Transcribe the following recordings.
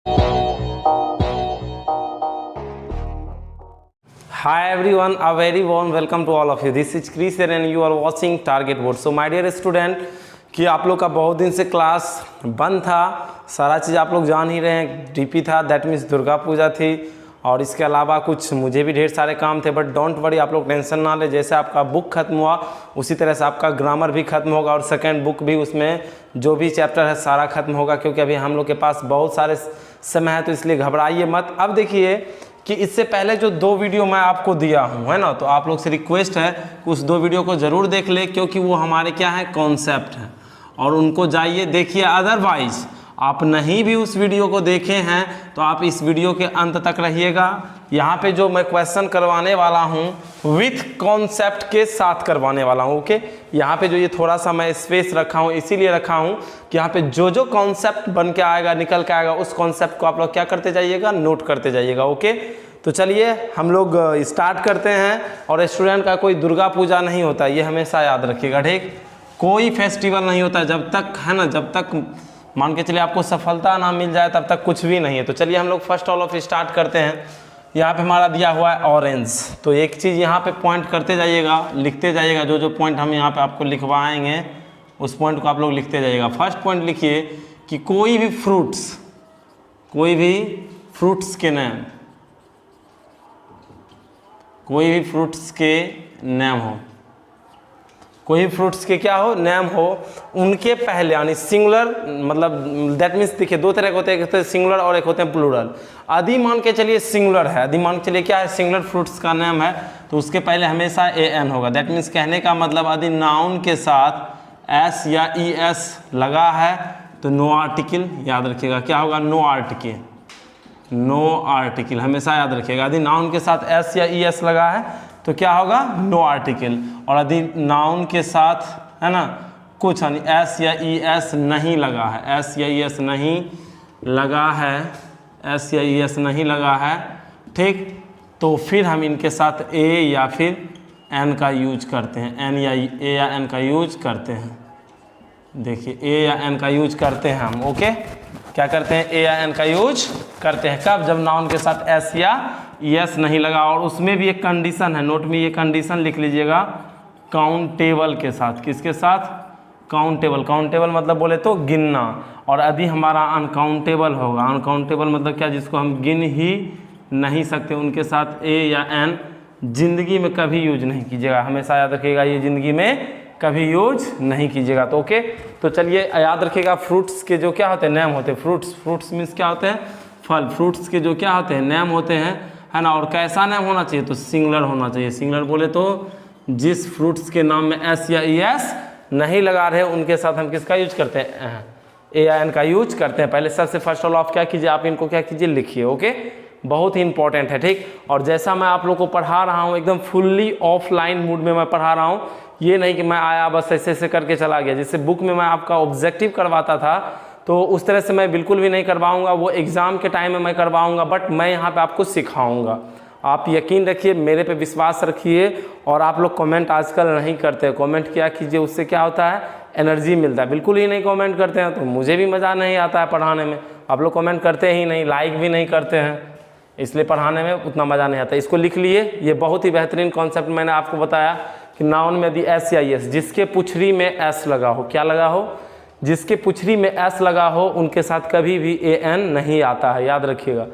Hi everyone, a very warm welcome to all of you. This is Chris here and you are watching Target Board. So my dear student, कि आप लोग का बहुत दिन से class बंद था, सारा चीज़ आप लोग जान ही रहे हैं। डीपी था, दैट मीन्स दुर्गा पूजा थी, और इसके अलावा कुछ मुझे भी ढेर सारे काम थे। बट डोंट वरी, आप लोग टेंशन ना ले। जैसे आपका बुक खत्म हुआ उसी तरह से आपका ग्रामर भी खत्म होगा, और सेकेंड बुक भी, उसमें जो भी चैप्टर है सारा खत्म होगा, क्योंकि अभी हम लोग के पास बहुत सारे समय है, तो इसलिए घबराइए मत। अब देखिए कि इससे पहले जो 2 वीडियो मैं आपको दिया हूँ, है ना, तो आप लोग से रिक्वेस्ट है कि उस 2 वीडियो को ज़रूर देख ले, क्योंकि वो हमारे क्या है, कॉन्सेप्ट है, और उनको जाइए देखिए। अदरवाइज आप नहीं भी उस वीडियो को देखे हैं तो आप इस वीडियो के अंत तक रहिएगा। यहाँ पे जो मैं क्वेश्चन करवाने वाला हूँ विथ कॉन्सेप्ट के साथ करवाने वाला हूँ। ओके, यहाँ पे जो ये थोड़ा सा मैं स्पेस रखा हूँ, इसीलिए रखा हूँ कि यहाँ पे जो कॉन्सेप्ट बन के आएगा, निकल के आएगा, उस कॉन्सेप्ट को आप लोग क्या करते जाइएगा, नोट करते जाइएगा। ओके, तो चलिए हम लोग स्टार्ट करते हैं। और स्टूडेंट का कोई दुर्गा पूजा नहीं होता, ये हमेशा याद रखिएगा, ठीक। कोई फेस्टिवल नहीं होता जब तक, है ना, जब तक मान के चलिए आपको सफलता ना मिल जाए तब तक कुछ भी नहीं है। तो चलिए हम लोग फर्स्ट ऑफ स्टार्ट करते हैं। यहाँ पे हमारा दिया हुआ है ऑरेंज, तो एक चीज़ यहाँ पे पॉइंट करते जाइएगा, लिखते जाइएगा। जो पॉइंट हम यहाँ पे आपको लिखवाएंगे उस पॉइंट को आप लोग लिखते जाइएगा। फर्स्ट पॉइंट लिखिए कि कोई भी फ्रूट्स के नाम, कोई भी फ्रूट्स के नाम हो, कोई भी फ्रूट्स के क्या हो, नेम हो, उनके पहले यानी सिंगुलर, मतलब दैट मीन्स देखिए 2 तरह के होते हैं, एक होते हैं सिंगुलर और एक होते हैं प्लूरल। आदि मान के चलिए सिंगुलर है, आदि मान के चलिए क्या है, सिंगुलर फ्रूट्स का नेम है, तो उसके पहले हमेशा an होगा। दैट मीन्स कहने का मतलब आदि नाउन के साथ s या es लगा है तो नो आर्टिकल, याद रखिएगा क्या होगा, नो आर्टिकल, नो आर्टिकल हमेशा याद रखिएगा। यदि नाउन के साथ s या es लगा है तो क्या होगा, नो आर्टिकल। और यदि नाउन के साथ, है ना, कुछ यानी s या es नहीं लगा है, s या es नहीं लगा है, s या es नहीं लगा है, ठीक, तो फिर हम इनके साथ a या फिर n का यूज करते हैं, n या a या n का यूज करते हैं। देखिए a या n का यूज करते हैं हम। ओके, क्या करते हैं, a या n का यूज करते हैं। कब, जब नाउन के साथ s या es नहीं लगा। और उसमें भी एक कंडीशन है, नोट में ये कंडीशन लिख लीजिएगा, काउंटेबल के साथ। किसके साथ, काउंटेबल। काउंटेबल मतलब बोले तो गिनना, और यदि हमारा अनकाउंटेबल होगा, अनकाउंटेबल मतलब क्या, जिसको हम गिन ही नहीं सकते, उनके साथ a या n जिंदगी में कभी यूज नहीं कीजिएगा। हमेशा याद रखिएगा, ये जिंदगी में कभी यूज नहीं कीजिएगा। तो ओके, तो चलिए याद रखिएगा, फ्रूट्स के जो क्या होते हैं, नेम होते हैं। फ्रूट्स मीन्स क्या होते हैं, फल। फ्रूट्स के जो क्या होते हैं, नेम होते हैं, है ना। और कैसा नेम होना चाहिए, तो सिंगुलर होना चाहिए। सिंगुलर बोले तो जिस फ्रूट्स के नाम में s या es नहीं लगा रहे उनके साथ हम किसका यूज करते हैं, a या n का यूज करते हैं। पहले सबसे फर्स्ट ऑफ क्या कीजिए, आप इनको क्या कीजिए, लिखिए। ओके, बहुत ही इंपॉर्टेंट है, ठीक। और जैसा मैं आप लोग को पढ़ा रहा हूँ, एकदम फुल्ली ऑफलाइन मूड में मैं पढ़ा रहा हूँ। ये नहीं कि मैं आया बस ऐसे ऐसे करके चला गया। जैसे बुक में मैं आपका ऑब्जेक्टिव करवाता था, तो उस तरह से मैं बिल्कुल भी नहीं करवाऊंगा, वो एग्ज़ाम के टाइम में मैं करवाऊंगा, बट मैं यहाँ पे आपको सिखाऊंगा। आप यकीन रखिए, मेरे पे विश्वास रखिए। और आप लोग कमेंट आजकल नहीं करते, कमेंट किया कीजिए, उससे क्या होता है, एनर्जी मिलता है। बिल्कुल ही नहीं कमेंट करते हैं तो मुझे भी मज़ा नहीं आता है पढ़ाने में। आप लोग कमेंट करते ही नहीं, लाइक भी नहीं करते हैं, इसलिए पढ़ाने में उतना मज़ा नहीं आता। इसको लिख लिए, ये बहुत ही बेहतरीन कॉन्सेप्ट मैंने आपको बताया कि नाउन में यदि s या es, जिसके पुछरी में s लगा हो, क्या लगा हो, जिसके पुछरी में s लगा हो, उनके साथ कभी भी an नहीं आता है, याद रखिएगा।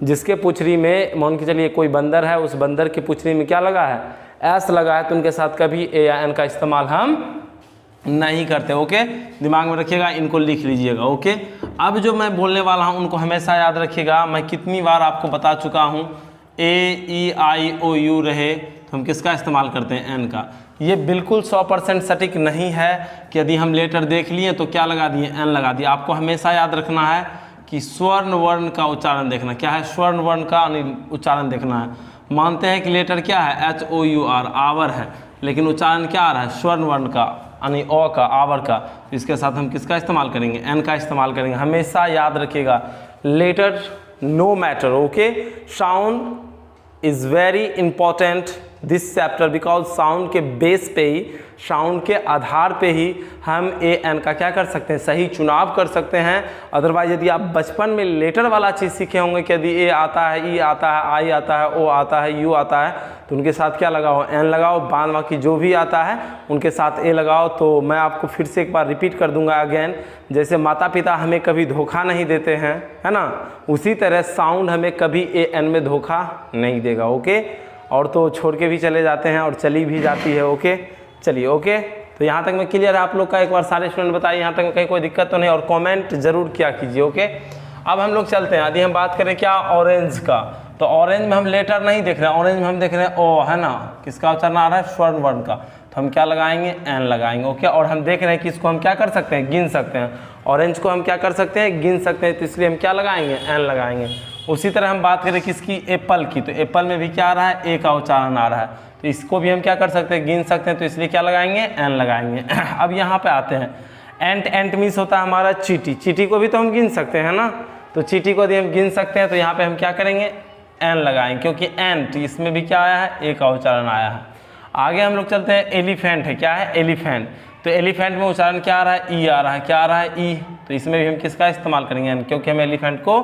जिसके पुछरी में, मान के चलिए कोई बंदर है, उस बंदर की पुछरी में क्या लगा है, s लगा है, तो उनके साथ कभी a या n का इस्तेमाल हम नहीं करते। ओके, दिमाग में रखिएगा, इनको लिख लीजिएगा। ओके, अब जो मैं बोलने वाला हूँ उनको हमेशा याद रखिएगा। मैं कितनी बार आपको बता चुका हूँ, a e i o u रहे तो हम किसका इस्तेमाल करते हैं, n का। ये बिल्कुल 100% सटीक नहीं है कि यदि हम लेटर देख लिए तो क्या लगा दिए, n लगा दिए। आपको हमेशा याद रखना है कि स्वर्ण वर्ण का उच्चारण देखना, क्या है, स्वर्ण वर्ण का उच्चारण देखना है। मानते हैं कि लेटर क्या है, HOUR, आवर है, लेकिन उच्चारण क्या आ रहा है, स्वर्ण वर्ण का, यानी ओ का, आवर का। तो इसके साथ हम किसका इस्तेमाल करेंगे, n का इस्तेमाल करेंगे। हमेशा याद रखिएगा, letter no matter, okay, sound is very important this chapter because sound के बेस पे ही, साउंड के आधार पे ही हम ए एन का क्या कर सकते हैं, सही चुनाव कर सकते हैं। अदरवाइज यदि आप बचपन में लेटर वाला चीज़ सीखे होंगे कि यदि ए आता है, ई आता है, आई आता है, ओ आता है, यू आता है, तो उनके साथ क्या लगाओ, एन लगाओ, बाद बाकी जो भी आता है उनके साथ ए लगाओ। तो मैं आपको फिर से एक बार रिपीट कर दूंगा अगेन, जैसे माता पिता हमें कभी धोखा नहीं देते हैं, है ना, उसी तरह साउंड हमें कभी ए एन में धोखा नहीं देगा। ओके, और तो छोड़ के भी चले जाते हैं और चली भी जाती है। ओके, चलिए ओके, तो यहाँ तक मैं क्लियर है आप लोग का। एक बार सारे स्टूडेंट बताइए यहाँ तक में कहीं कोई दिक्कत तो नहीं, और कमेंट जरूर किया कीजिए। ओके, अब हम लोग चलते हैं, यदि हम बात करें क्या, ऑरेंज का, तो ऑरेंज में हम लेटर नहीं देख रहे हैं, ऑरेंज में हम देख रहे हैं ओ, है ना, किसका उच्चारण आ रहा है, स्वर्ण वर्ण का, तो हम क्या लगाएंगे, एन लगाएंगे। ओके, और हम देख रहे हैं कि इसको हम क्या कर सकते हैं, गिन सकते हैं, ऑरेंज को हम क्या कर सकते हैं, गिन सकते हैं, तो इसलिए हम क्या लगाएंगे, एन लगाएंगे। उसी तरह हम बात करें किसकी, एप्पल की, तो एप्पल में भी क्या आ रहा है, ए का उच्चारण आ रहा है, तो इसको भी हम क्या कर सकते हैं, गिन सकते हैं, तो इसलिए क्या लगाएंगे, एन लगाएंगे। अब यहाँ पे आते हैं, एंट, एंट मीन्स होता है हमारा चीटी, चीटी को भी तो हम गिन सकते हैं ना, तो चीटी को यदि हम गिन सकते हैं तो यहाँ पे हम क्या करेंगे, एन लगाएंगे, क्योंकि एंट इसमें भी क्या आया है, ए का उच्चारण आया है। आगे हम लोग चलते हैं, एलिफेंट है, क्या है, एलिफेंट, तो एलिफेंट में उच्चारण क्या आ रहा है, ई आ रहा है, क्या आ रहा है, ई, तो इसमें भी हम किसका इस्तेमाल करेंगे, एन, क्योंकि हम एलिफेंट को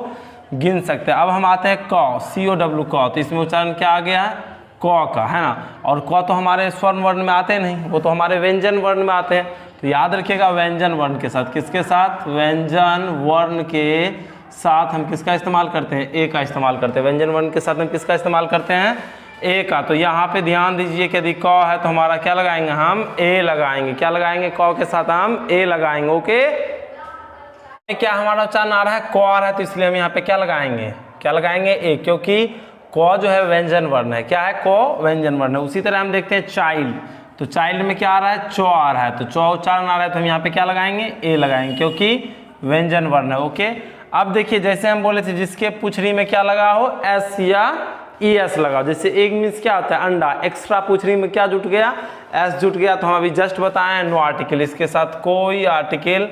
गिन सकते हैं। अब हम आते हैं कौ, सी ओ डब्ल्यू कौ, तो इसमें उच्चारण क्या आ गया है, कौ का, है ना, और कौ तो हमारे स्वर्ण वर्ण में आते नहीं, वो तो हमारे व्यंजन वर्ण में आते हैं, तो याद रखिएगा व्यंजन वर्ण के साथ, किसके साथ, व्यंजन वर्ण के साथ हम किसका इस्तेमाल करते हैं, ए का इस्तेमाल करते हैं, व्यंजन वर्ण के साथ हम किसका इस्तेमाल करते हैं, ए का। तो यहाँ पे ध्यान दीजिए कि यदि कौ है तो हमारा क्या लगाएंगे, हम ए लगाएंगे, क्या लगाएंगे, कौ के साथ हम ए लगाएंगे। ओके, क्या हमारा उच्चारण आ रहा है, कौ आ रहा है, तो इसलिए हम यहाँ पे क्या लगाएंगे, क्या लगाएंगे, ए, क्योंकि कौ जो है व्यंजन वर्ण है, क्या है, कौ व्यंजन वर्ण है। उसी तरह हम देखते हैं चाइल्ड, तो चाइल्ड में क्या आ रहा है, चौ आ रहा है, तो चौ उच्चारण आ रहा है, तो हम यहाँ पे क्या लगाएंगे, ए लगाएंगे, क्योंकि व्यंजन वर्ण है। ओके, अब देखिए जैसे हम बोले थे जिसके पुछरी में क्या लगा हो, एस या ई एस लगाओ, जैसे एक मीन्स क्या होता है, अंडा, एक्स्ट्रा पुछरी में क्या जुट गया, एस जुट गया, तो हम अभी जस्ट बताएं नो आर्टिकल, इसके साथ कोई आर्टिकल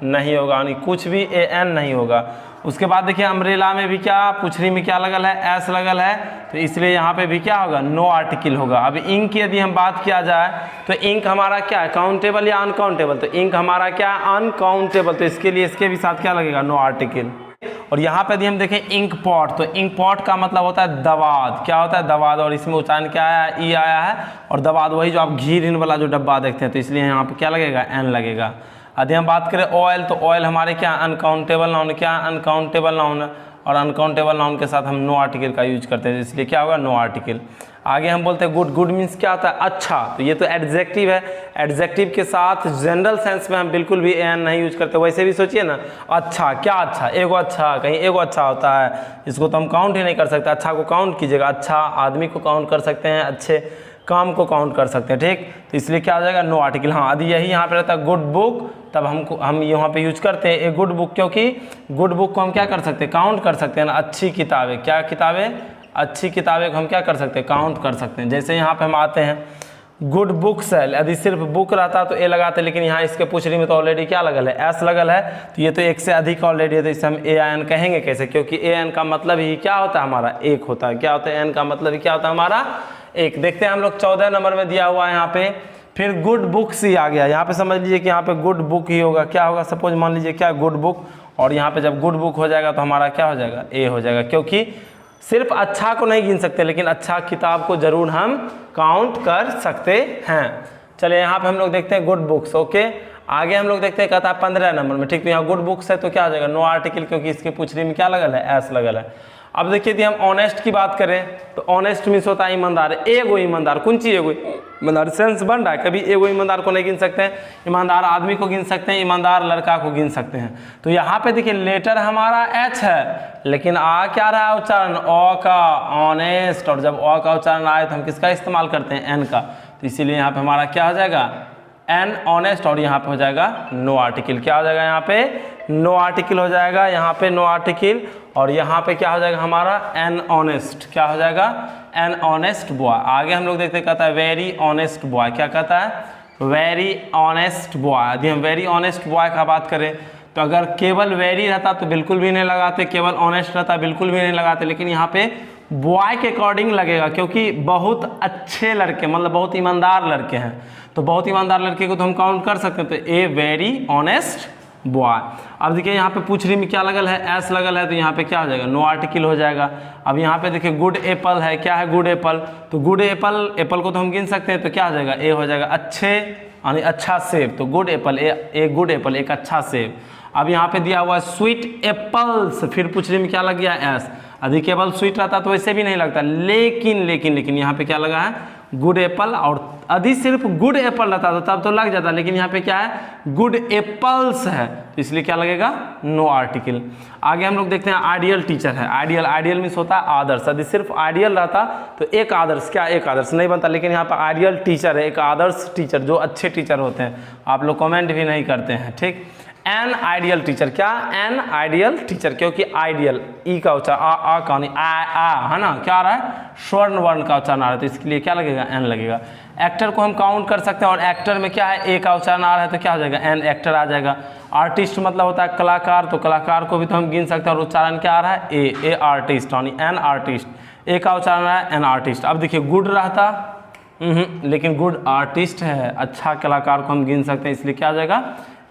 नहीं होगा, यानी कुछ भी ए एन नहीं होगा। उसके बाद देखिए अम्ब्रेला में भी क्या, पुछरी में क्या लगल है, एस लगल है, तो इसलिए यहाँ पे भी क्या होगा, नो आर्टिकल होगा। अब इंक की यदि हम बात किया जाए तो इंक हमारा क्या है, काउंटेबल या अनकाउंटेबल, तो इंक हमारा क्या है, अनकाउंटेबल, तो इसके लिए इसके भी साथ क्या लगेगा, नो आर्टिकल। और यहाँ पे यदि हम देखें इंक पॉट, तो इंक पॉट का मतलब होता है दवाद, क्या होता है, दवाद, और इसमें उच्चारण क्या आया है, ई आया है, और दवाद वही जो आप घी रिन वाला जो डब्बा देखते हैं, तो इसलिए यहाँ पे क्या लगेगा, एन लगेगा। यदि हम बात करें ऑयल, तो ऑयल हमारे क्या, अनकाउंटेबल नाउन, क्या अनकाउंटेबल नाउन, और अनकाउंटेबल नाउन के साथ हम नो आर्टिकल का यूज करते हैं, इसलिए क्या होगा, नो आर्टिकल। आगे हम बोलते हैं गुड, गुड मीन्स क्या होता है, अच्छा, तो ये तो एडजेक्टिव है, एडजेक्टिव के साथ जनरल सेंस में हम बिल्कुल भी एन नहीं यूज करते। वैसे भी सोचिए ना, अच्छा, क्या अच्छा, एगो अच्छा, कहीं एगो अच्छा होता है, इसको तो हम काउंट ही नहीं कर सकते, अच्छा को काउंट कीजिएगा, अच्छा आदमी को काउंट कर सकते हैं, अच्छे काम को काउंट कर सकते हैं, ठीक, तो इसलिए क्या हो जाएगा, नो आर्टिकल। हाँ, यदि यही यहाँ पे रहता है गुड बुक, तब हम यहाँ पे यूज करते हैं ए गुड बुक, क्योंकि गुड बुक को हम क्या कर सकते हैं, काउंट कर सकते हैं ना, अच्छी किताबें, क्या किताबें, अच्छी किताबें को हम क्या कर सकते हैं, काउंट कर सकते हैं। जैसे यहाँ पे हम आते हैं गुड बुक सेल, यदि सिर्फ बुक रहता तो ए लगाते, लेकिन यहाँ इसके पुछरी में तो ऑलरेडी क्या लगल है, एस लगल है, तो ये तो एक से अधिक ऑलरेडी है, तो इसे हम ए एन कहेंगे कैसे, क्योंकि ए एन का मतलब ही क्या होता है हमारा, एक होता है, क्या होता है, एन का मतलब ही क्या होता है हमारा, एक। देखते हैं हम लोग 14 नंबर में दिया हुआ है यहाँ पे, फिर गुड बुक्स ही आ गया, यहाँ पे समझ लीजिए कि यहाँ पे गुड बुक ही होगा, क्या होगा, सपोज मान लीजिए क्या, गुड बुक, और यहाँ पे जब गुड बुक हो जाएगा तो हमारा क्या हो जाएगा, ए हो जाएगा, क्योंकि सिर्फ अच्छा को नहीं गिन सकते, लेकिन अच्छा किताब को जरूर हम काउंट कर सकते हैं। चलिए यहाँ पे हम लोग देखते हैं गुड बुक्स। ओके, आगे हम लोग देखते हैं, कहता है 15 नंबर में, ठीक, तो यहाँ गुड बुक्स है तो क्या हो जाएगा, नो आर्टिकल, क्योंकि इसके पुछरी में क्या लगल है, एस लगल है। अब देखिए यदि हम ऑनेस्ट की बात करें तो ऑनेस्ट मीन्स होता है ईमानदार, एगो ईमानदार, कौन चीज एगो ईमानदार, सेंस बन रहा है, कभी एगो ईमानदार को नहीं गिन सकते हैं, ईमानदार आदमी को गिन सकते हैं, ईमानदार लड़का को गिन सकते हैं। तो यहाँ पे देखिए लेटर हमारा एच है, लेकिन आ क्या रहा है उच्चारण, ओ का, ऑनेस्ट, और जब ओ का उच्चारण आए तो हम किसका इस्तेमाल करते हैं, एन का, तो इसीलिए यहाँ पे हमारा क्या हो जाएगा, एन ऑनेस्ट, और यहाँ पे हो जाएगा नो आर्टिकल, क्या हो जाएगा, यहाँ पे नो आर्टिकल हो जाएगा, यहाँ पे नो आर्टिकल, और यहाँ पे क्या हो जाएगा हमारा, एन ऑनेस्ट, क्या हो जाएगा, एन ऑनेस्ट बॉय। आगे हम लोग देखते हैं, कहता है वेरी ऑनेस्ट बॉय, क्या कहता है, वेरी ऑनेस्ट बॉय। यदि हम वेरी ऑनेस्ट बॉय का बात करें तो अगर केवल वेरी रहता तो बिल्कुल भी नहीं लगाते, केवल ऑनेस्ट रहता बिल्कुल भी नहीं लगाते, लेकिन यहाँ पे बॉय के अकॉर्डिंग लगेगा, क्योंकि बहुत अच्छे लड़के मतलब बहुत ईमानदार लड़के हैं, तो बहुत ईमानदार लड़के को तो हम काउंट कर सकते हैं, तो ए वेरी ऑनेस्ट बॉय। अब देखिए यहाँ पे पूछ रही में क्या लगल है, एस लगल है, तो यहाँ पे क्या हो जाएगा, नो आर्टिकल हो जाएगा। अब यहाँ पे देखिए गुड एप्पल है, क्या है गुड एप्पल, तो गुड एप्पल, एप्पल को तो हम गिन सकते हैं, तो क्या हो जाएगा, ए हो जाएगा अच्छे यानी अच्छा सेब, तो good Apple, a good Apple एक अच्छा सेब। अब यहाँ पे दिया हुआ है स्वीट एप्पल्स, फिर पूछ रही में क्या लग गया, एस। अधिक एप्पल स्वीट रहता तो वैसे भी नहीं लगता, लेकिन लेकिन लेकिन यहाँ पे क्या लगा है, गुड एप्पल, और यदि सिर्फ गुड एप्पल रहता तो तब तो लग जाता, लेकिन यहाँ पे क्या है, गुड एप्पल्स है, तो इसलिए क्या लगेगा, नो आर्टिकल। आगे हम लोग देखते हैं आइडियल टीचर है। आइडियल, आइडियल मीन्स होता है आदर्श, यदि सिर्फ आइडियल रहता तो एक आदर्श, क्या एक आदर्श नहीं बनता, लेकिन यहाँ पर आइडियल टीचर है, एक आदर्श टीचर, जो अच्छे टीचर होते हैं। आप लोग कमेंट भी नहीं करते हैं, ठीक। एन आइडियल टीचर, क्या एन आइडियल टीचर, क्योंकि आइडियल ई का उच्चारण आ का नहीं आ है ना, क्या आ रहा है, स्वर्ण वर्ण का उच्चारण आ रहा है, तो इसके लिए क्या लगेगा, एन लगेगा। एक्टर को हम काउंट कर सकते हैं, और एक्टर में क्या है, ए का उच्चारण आ रहा है, तो क्या हो जाएगा, एन एक्टर आ जाएगा। आर्टिस्ट मतलब होता है कलाकार, तो कलाकार को भी तो हम गिन सकते हैं, और उच्चारण क्या आ रहा है, ए आर्टिस्ट यानी एन आर्टिस्ट, ए का उच्चारण आ रहा है, एन आर्टिस्ट। अब देखिए गुड रहता, लेकिन गुड आर्टिस्ट है, अच्छा कलाकार को हम गिन सकते हैं, इसलिए क्या आ जाएगा,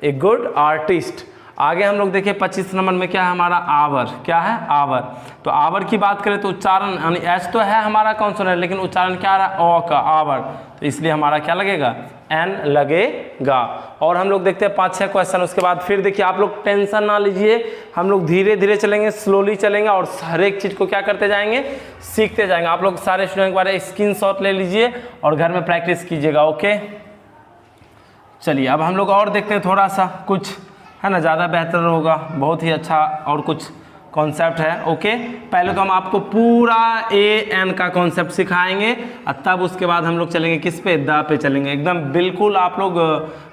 ए गुड आर्टिस्ट। आगे हम लोग देखिए 25 नंबर में क्या है हमारा, आवर, क्या है, आवर। तो आवर की बात करें तो उच्चारण यानी एच तो है हमारा कॉन्सोनेंट, लेकिन उच्चारण क्या आ रहा है, ओ का, आवर, तो इसलिए हमारा क्या लगेगा, एन लगेगा। और हम लोग देखते हैं 5-6 क्वेश्चन, उसके बाद फिर देखिए आप लोग टेंशन ना लीजिए, हम लोग धीरे धीरे चलेंगे, स्लोली चलेंगे, और हर एक चीज़ को क्या करते जाएंगे, सीखते जाएंगे। आप लोग सारे स्टूडेंट के बारे में स्क्रीनशॉट ले लीजिए और घर में प्रैक्टिस कीजिएगा, ओके। चलिए अब हम लोग और देखते हैं थोड़ा सा कुछ, है ना, ज़्यादा बेहतर होगा, बहुत ही अच्छा और कुछ कॉन्सेप्ट है, ओके। पहले तो हम आपको पूरा ए एन का कॉन्सेप्ट सिखाएंगे, और तब उसके बाद हम लोग चलेंगे किस पे, द पे चलेंगे। एकदम बिल्कुल आप लोग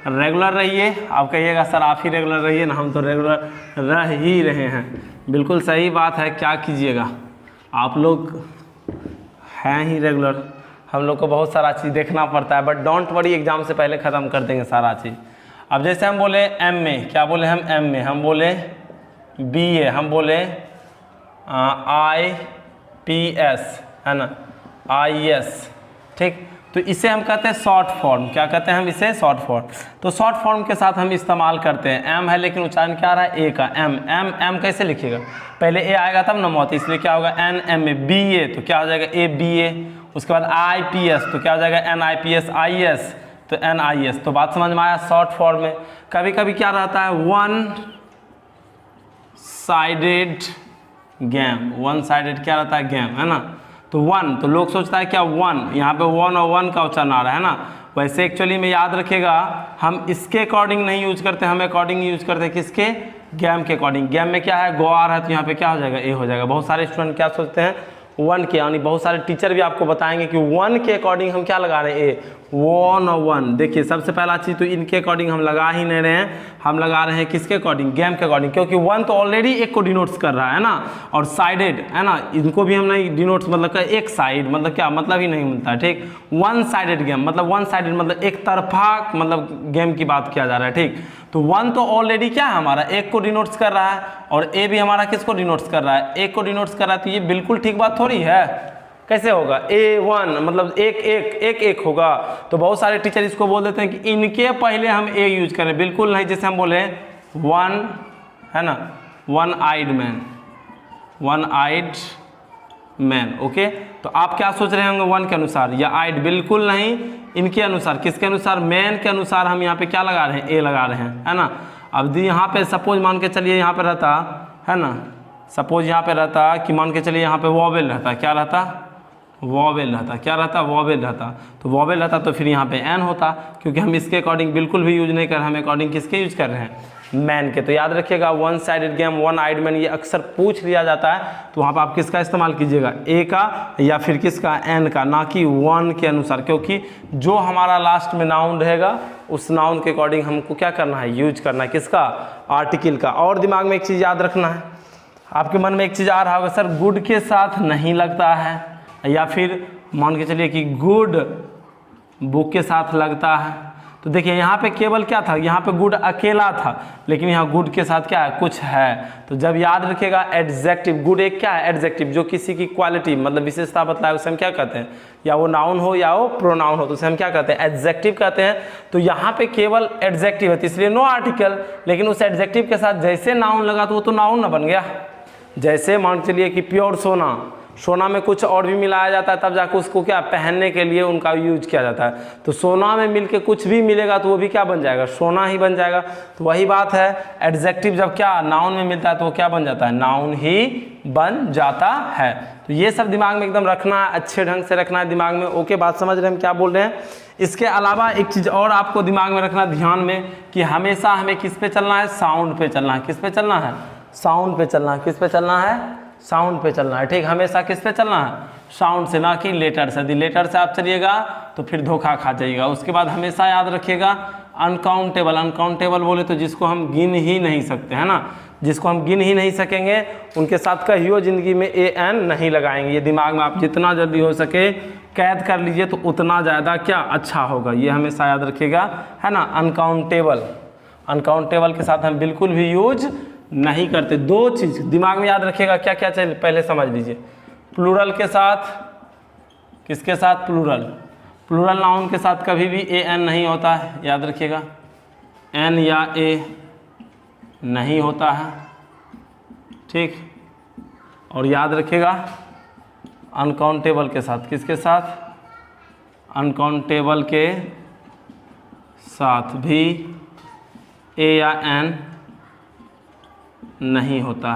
रेगुलर रहिए। आप कहिएगा सर आप ही रेगुलर रहिए ना, हम तो रेगुलर रह ही रहे हैं। बिल्कुल सही बात है, क्या कीजिएगा, आप लोग हैं ही रेगुलर, हम लोग को बहुत सारा चीज़ देखना पड़ता है, बट डोंट वरी, एग्जाम से पहले ख़त्म कर देंगे सारा चीज़। अब जैसे हम बोले एम में, क्या बोले हम, एम में हम बोले BA, हम बोले IPS, है ना, IS, ठीक। तो इसे हम कहते हैं शॉर्ट फॉर्म, क्या कहते हैं हम इसे, शॉर्ट फॉर्म। तो शॉर्ट फॉर्म के साथ हम इस्तेमाल करते हैं, एम है लेकिन उच्चारण क्या आ रहा है, ए का, एम। एम एम कैसे लिखिएगा, पहले ए आएगा तब ना मौत, इसलिए क्या होगा, एन एम में। BA तो क्या हो जाएगा, ABA। उसके बाद IPS तो क्या हो जाएगा, NIPS। IS तो NIS। तो बात समझ में आया, शॉर्ट फॉर्म में। कभी कभी क्या रहता है, one sided game, one sided क्या रहता है, गेम, है ना। तो वन, तो लोग सोचता है क्या वन, यहाँ पे वन और वन का उच्चारण आ रहा है ना, वैसे एक्चुअली में याद रखिएगा हम इसके अकॉर्डिंग नहीं यूज करते, हम अकॉर्डिंग यूज करते हैं किसके, गेम के अकॉर्डिंग। गेम में क्या है, गोआर है, तो यहाँ पे क्या हो जाएगा, ए हो जाएगा। बहुत सारे स्टूडेंट क्या सोचते हैं, वन के, यानी बहुत सारे टीचर भी आपको बताएंगे कि वन के अकॉर्डिंग हम क्या लगा रहे हैं, ए, वन और वन। देखिए सबसे पहला चीज़ तो इनके अकॉर्डिंग हम लगा ही नहीं रहे हैं, हम लगा रहे हैं किसके अकॉर्डिंग, गेम के अकॉर्डिंग, क्योंकि वन तो ऑलरेडी एक को डिनोट्स कर रहा है ना, और साइडेड है ना, इनको भी हम नहीं डिनोट्स, मतलब एक साइड, मतलब क्या, मतलब ही नहीं मिलता है, ठीक। वन साइडेड गेम मतलब वन साइडेड मतलब एक तरफा, मतलब गेम की बात किया जा रहा है, ठीक। तो वन तो ऑलरेडी क्या है हमारा, एक को डिनोट्स कर रहा है, और ए भी हमारा किसको डिनोट्स कर रहा है, एक को डिनोट्स कर रहा है, तो ये बिल्कुल ठीक बात थोड़ी है। कैसे होगा, A1 मतलब एक होगा। तो बहुत सारे टीचर इसको बोल देते हैं कि इनके पहले हम ए यूज करें, बिल्कुल नहीं। जैसे हम बोले वन, है ना, one eyed man, one eyed man, okay. तो आप क्या सोच रहे होंगे, वन के अनुसार या आइड, बिल्कुल नहीं, इनके अनुसार, किसके अनुसार, मैन के अनुसार हम यहाँ पे क्या लगा रहे हैं, ए लगा रहे हैं, है ना। अब यहाँ पे सपोज मान के चलिए यहाँ पे रहता है ना, सपोज यहाँ पे रहता कि मान के चलिए यहाँ पे वॉवेल रहता, क्या रहता, वॉवेल रहता, क्या रहता, वॉवेल रहता। तो वॉवेल रहता तो फिर यहाँ पे एन होता, क्योंकि हम इसके अकॉर्डिंग बिल्कुल भी यूज नहीं कर रहे हैं, हम अकॉर्डिंग किसके यूज कर रहे हैं, मैन के। तो याद रखिएगा one sided game, one eyed man, ये अक्सर पूछ लिया जाता है, तो वहाँ पर आप किसका इस्तेमाल कीजिएगा, ए का या फिर किसका, एन का, ना कि वन के अनुसार, क्योंकि जो हमारा लास्ट में नाउन रहेगा उस नाउन के अकॉर्डिंग हमको क्या करना है, यूज करना है, किसका, आर्टिकल का। और दिमाग में एक चीज़ याद रखना है, आपके मन में एक चीज़ आ रहा होगा, सर गुड के साथ नहीं लगता है, या फिर मान के चलिए कि गुड बुक के साथ लगता है। तो देखिए यहाँ पे केवल क्या था, यहाँ पे गुड अकेला था, लेकिन यहाँ गुड के साथ क्या है, कुछ है। तो जब याद रखिएगा एडजेक्टिव, गुड एक क्या है, एडजेक्टिव, जो किसी की क्वालिटी मतलब विशेषता बताए उसे हम क्या कहते हैं, या वो नाउन हो या वो प्रोनाउन हो, तो उसे हम क्या कहते हैं, एडजेक्टिव कहते हैं। तो यहाँ पे केवल एडजेक्टिव है, इसलिए नो आर्टिकल, लेकिन उस एडजेक्टिव के साथ जैसे नाउन लगा तो वो तो नाउन ना बन गया। जैसे मान चलिए कि प्योर सोना, सोना में कुछ और भी मिलाया जाता है तब जाकर उसको क्या पहनने के लिए उनका यूज किया जाता है। तो सोना में मिलके कुछ भी मिलेगा तो वो भी क्या बन जाएगा, सोना ही बन जाएगा। तो वही बात है, एडजेक्टिव जब क्या नाउन में मिलता है तो वो क्या बन जाता है, नाउन ही बन जाता है। तो ये सब दिमाग में एकदम रखना है, अच्छे ढंग से रखना है दिमाग में। ओके, बात समझ रहे हैं हम क्या बोल रहे हैं। इसके अलावा एक चीज़ और आपको दिमाग में रखना ध्यान में, कि हमेशा हमें किस पे चलना है, साउंड पे चलना है। किस पे चलना है, साउंड पे चलना है। किस पे चलना है, साउंड पे चलना है। ठीक, हमेशा किस पे चलना है, साउंड से, ना कि लेटर से। यदि लेटर से आप चलिएगा तो फिर धोखा खा जाइएगा। उसके बाद हमेशा याद रखिएगा अनकाउंटेबल। अनकाउंटेबल बोले तो जिसको हम गिन ही नहीं सकते, है ना, जिसको हम गिन ही नहीं सकेंगे उनके साथ कहियो ज़िंदगी में an नहीं लगाएंगे। ये दिमाग में आप जितना जल्दी हो सके कैद कर लीजिए तो उतना ज़्यादा क्या अच्छा होगा, ये हमेशा याद रखिएगा, है ना। अनकाउंटेबल, अनकाउंटेबल के साथ हम बिल्कुल भी यूज नहीं करते। दो चीज़ दिमाग में याद रखिएगा, क्या क्या चाहिए पहले समझ लीजिए। प्लूरल के साथ, किसके साथ, प्लूरल, प्लूरल नाउन के साथ कभी भी an नहीं होता है, याद रखिएगा, n या a नहीं होता है। ठीक, और याद रखिएगा अनकाउंटेबल के साथ, किसके साथ, अनकाउंटेबल के साथ भी a या n नहीं होता,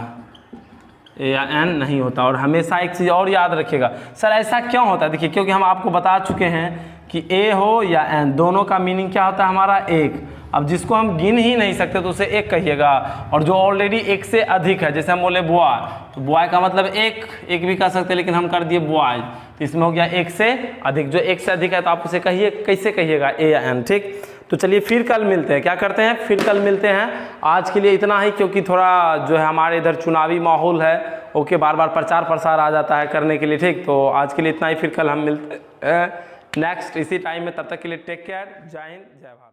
ए या एन नहीं होता। और हमेशा एक चीज़ और याद रखिएगा, सर ऐसा क्यों होता है, देखिए क्योंकि हम आपको बता चुके हैं कि ए हो या एन दोनों का मीनिंग क्या होता है हमारा, एक। अब जिसको हम गिन ही नहीं सकते तो उसे एक कहिएगा, और जो ऑलरेडी एक से अधिक है, जैसे हम बोले बॉय, तो बॉय का मतलब एक भी कह सकते हैं, लेकिन हम कर दिए बॉय, तो इसमें हो गया एक से अधिक। जो एक से अधिक है तो आप उसे कहिए, कैसे कहिएगा, ए या एन। ठीक, तो चलिए फिर कल मिलते हैं, क्या करते हैं, फिर कल मिलते हैं। आज के लिए इतना ही, क्योंकि थोड़ा जो है हमारे इधर चुनावी माहौल है, ओके, बार बार प्रचार प्रसार आ जाता है करने के लिए। ठीक, तो आज के लिए इतना ही, फिर कल हम मिलते हैं नेक्स्ट इसी टाइम में। तब तक के लिए टेक केयर, जय हिंद, जय भारत।